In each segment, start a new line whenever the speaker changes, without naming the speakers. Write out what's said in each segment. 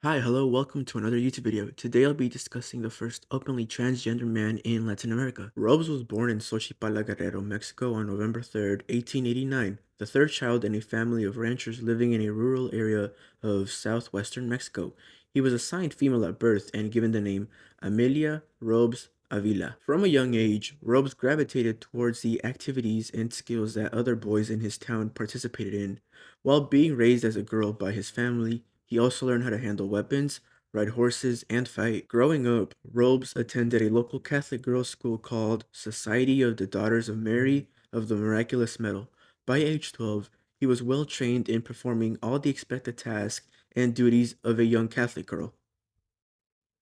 Hi, hello, welcome to another YouTube video. Today I'll be discussing the first openly transgender man in Latin America. Robes was born in Xochipala, Guerrero, Mexico on November 3rd, 1889, the third child in a family of ranchers living in a rural area of southwestern Mexico. He was assigned female at birth and given the name Amelia Robles Avila. From a young age, Robes gravitated towards the activities and skills that other boys in his town participated in. While being raised as a girl by his family, he also learned how to handle weapons, ride horses, and fight. Growing up, Robes attended a local Catholic girls' school called Society of the Daughters of Mary of the Miraculous Medal. By age 12, he was well trained in performing all the expected tasks and duties of a young Catholic girl.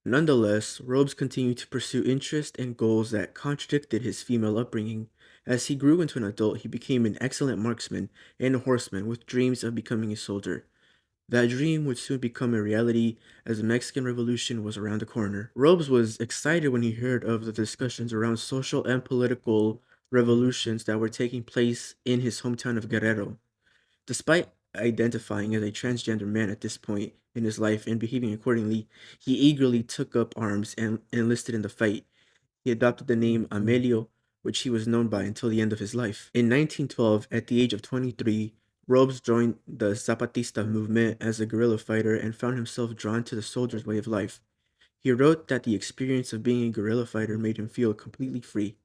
Nonetheless, Robes continued to pursue interests and goals that contradicted his female upbringing. As he grew into an adult, he became an excellent marksman and a horseman with dreams of becoming a soldier. That dream would soon become a reality as the Mexican Revolution was around the corner. Robes was excited when he heard of the discussions around social and political revolutions that were taking place in his hometown of Guerrero. Despite identifying as a transgender man at this point in his life and behaving accordingly, he eagerly took up arms and enlisted in the fight. He adopted the name Amelio, which he was known by until the end of his life. In 1912, at the age of 23, Robes joined the Zapatista movement as a guerrilla fighter and found himself drawn to the soldier's way of life. He wrote that the experience of being a guerrilla fighter made him feel completely free.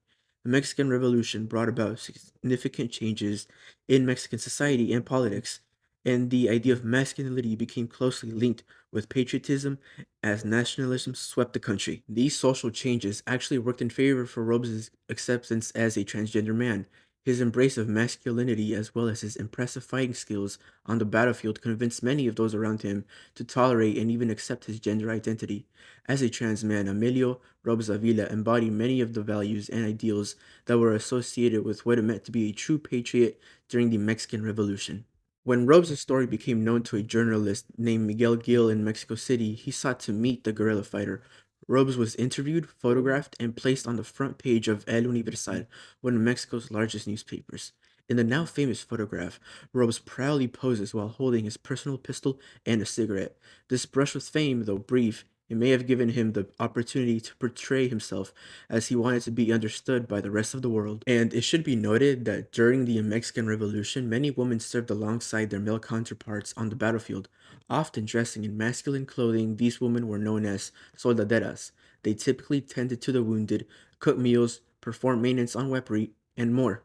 The Mexican Revolution brought about significant changes in Mexican society and politics, and the idea of masculinity became closely linked with patriotism as nationalism swept the country. These social changes actually worked in favor for Robes' acceptance as a transgender man. His embrace of masculinity as well as his impressive fighting skills on the battlefield convinced many of those around him to tolerate and even accept his gender identity. As a trans man, Amelio Robles Avila embodied many of the values and ideals that were associated with what it meant to be a true patriot during the Mexican Revolution. When Robes' story became known to a journalist named Miguel Gil in Mexico City, he sought to meet the guerrilla fighter. Robes was interviewed, photographed, and placed on the front page of El Universal, one of Mexico's largest newspapers. In the now famous photograph, Robes proudly poses while holding his personal pistol and a cigarette. This brush with fame, though brief, it may have given him the opportunity to portray himself as he wanted to be understood by the rest of the world. And it should be noted that during the Mexican Revolution, many women served alongside their male counterparts on the battlefield. Often dressing in masculine clothing, these women were known as soldaderas. They typically tended to the wounded, cooked meals, performed maintenance on weaponry, and more.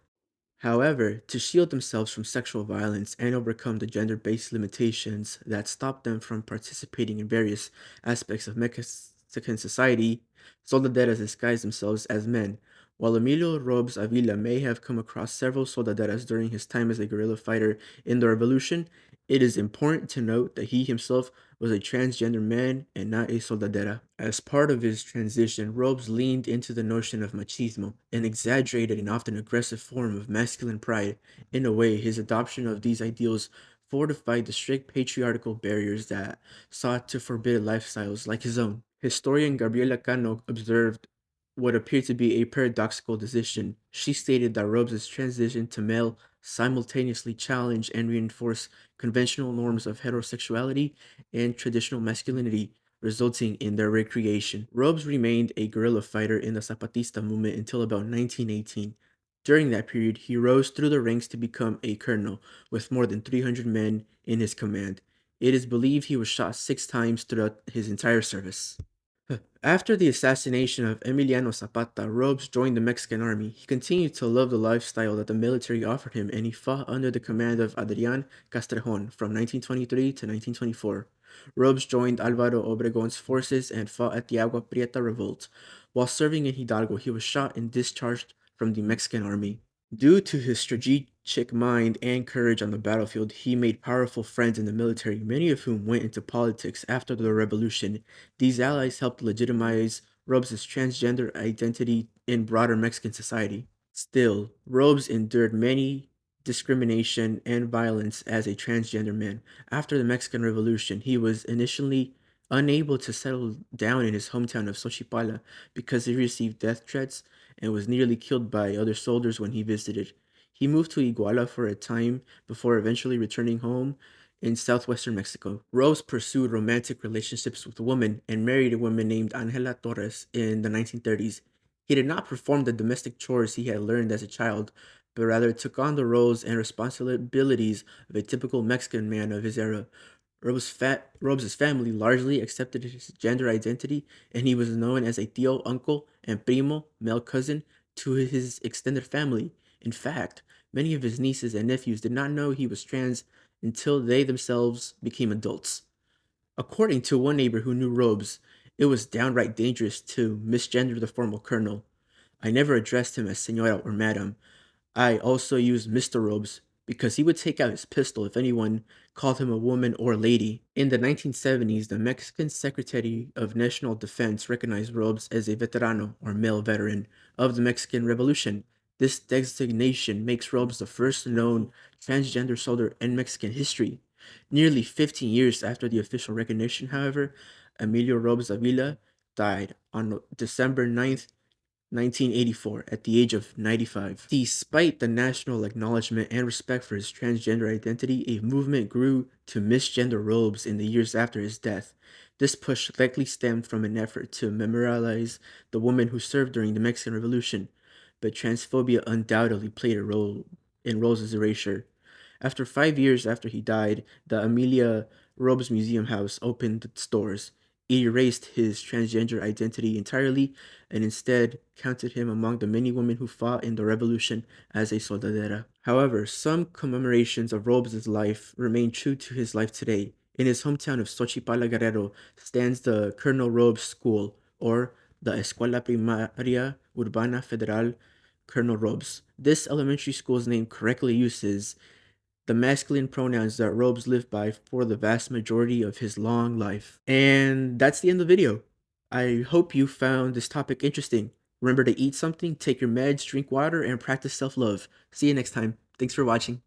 However, to shield themselves from sexual violence and overcome the gender-based limitations that stopped them from participating in various aspects of Mexican society, soldaderas disguised themselves as men. While Emilio Robes Avila may have come across several soldaderas during his time as a guerrilla fighter in the revolution, it is important to note that he himself was a transgender man and not a soldadera. As part of his transition, Robes leaned into the notion of machismo, an exaggerated and often aggressive form of masculine pride. In a way, his adoption of these ideals fortified the strict patriarchal barriers that sought to forbid lifestyles like his own. Historian Gabriela Cano observed what appeared to be a paradoxical decision. She stated that Robes' transition to male simultaneously challenged and reinforced conventional norms of heterosexuality and traditional masculinity, resulting in their recreation. Robes remained a guerrilla fighter in the Zapatista movement until about 1918. During that period, he rose through the ranks to become a colonel, with more than 300 men in his command. It is believed he was shot 6 times throughout his entire service. After the assassination of Emiliano Zapata, Robes joined the Mexican army. He continued to love the lifestyle that the military offered him, and he fought under the command of Adrian Castrejon from 1923 to 1924. Robes joined Alvaro Obregon's forces and fought at the Agua Prieta revolt. While serving in Hidalgo, he was shot and discharged from the Mexican army. Due to his strategic mind and courage on the battlefield, he made powerful friends in the military, many of whom went into politics after the revolution. These allies helped legitimize Robes' transgender identity in broader Mexican society. Still, Robes endured many discrimination and violence as a transgender man. After the Mexican Revolution, he was initially unable to settle down in his hometown of Xochipala because he received death threats and was nearly killed by other soldiers when he visited. He moved to Iguala for a time before eventually returning home. in southwestern Mexico. Rose pursued romantic relationships with women and married a woman named Angela Torres in the 1930s. He did not perform the domestic chores he had learned as a child, but rather took on the roles and responsibilities of a typical Mexican man of his era. Robes' family largely accepted his gender identity, and he was known as a tío, uncle, and primo, male cousin, to his extended family. In fact, many of his nieces and nephews did not know he was trans until they themselves became adults. According to one neighbor who knew Robes, it was downright dangerous to misgender the formal colonel. I never addressed him as senora or madam. I also used Mr. Robes because he would take out his pistol if anyone called him a woman or lady. In the 1970s, the Mexican Secretary of National Defense recognized Robes as a veterano or male veteran of the Mexican Revolution. This designation makes Robes the first known transgender soldier in Mexican history. Nearly 15 years after the official recognition, however, Amelio Robles Avila died on December 9th, 1984, at the age of 95. Despite the national acknowledgement and respect for his transgender identity, a movement grew to misgender Robes in the years after his death. This push likely stemmed from an effort to memorialize the woman who served during the Mexican Revolution, but transphobia undoubtedly played a role in Rose's erasure. After 5 years after he died, the Amelia Robes Museum House opened its doors. It erased his transgender identity entirely and instead counted him among the many women who fought in the revolution as a soldadera. However, some commemorations of Robes' life remain true to his life today. In his hometown of Xochipala, Guerrero, stands the Colonel Robes School, or the Escuela Primaria Urbana Federal Colonel Robes. This elementary school's name correctly uses the masculine pronouns that Robes lived by for the vast majority of his long life. And that's the end of the video. I hope you found this topic interesting. Remember to eat something, take your meds, drink water, and practice self love. See you next time. Thanks for watching.